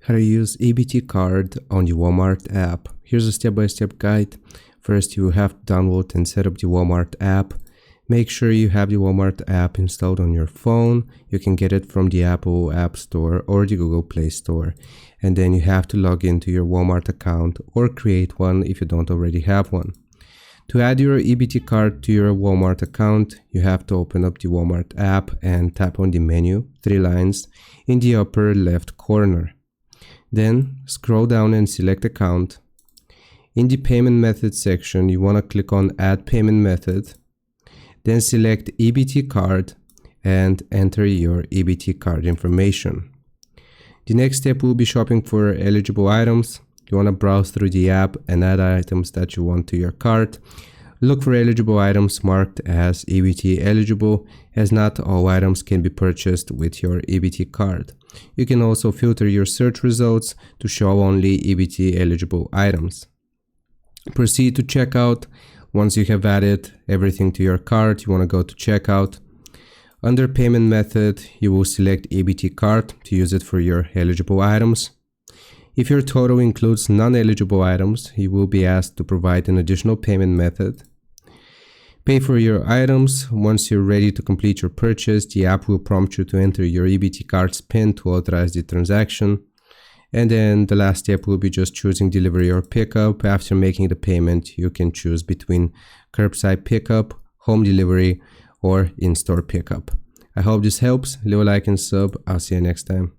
How to use EBT card on the Walmart app. Here's a step-by-step guide. First, you have to download and set up the Walmart app. Make sure you have the Walmart app installed on your phone. You can get it from the Apple App Store or the Google Play Store. And then you have to log into your Walmart account or create one if you don't already have one. To add your EBT card to your Walmart account, you have to open up the Walmart app and tap on the menu, 3 lines, in the upper left corner. Then scroll down and select account. In the payment method section, you want to click on add payment method. Then select EBT card and enter your EBT card information. The next step will be shopping for eligible items. You want to browse through the app and add items that you want to your cart. Look for eligible items marked as EBT eligible, as not all items can be purchased with your EBT card. You can also filter your search results to show only EBT eligible items. Proceed to checkout. Once you have added everything to your cart, you want to go to checkout. Under payment method, you will select EBT card to use it for your eligible items. If your total includes non-eligible items, you will be asked to provide an additional payment method. Pay for your items. Once you're ready to complete your purchase, the app will prompt you to enter your EBT card's PIN to authorize the transaction. And then the last step will be just choosing delivery or pickup. After making the payment, you can choose between curbside pickup, home delivery, or in-store pickup. I hope this helps. Leave a like and sub. I'll see you next time.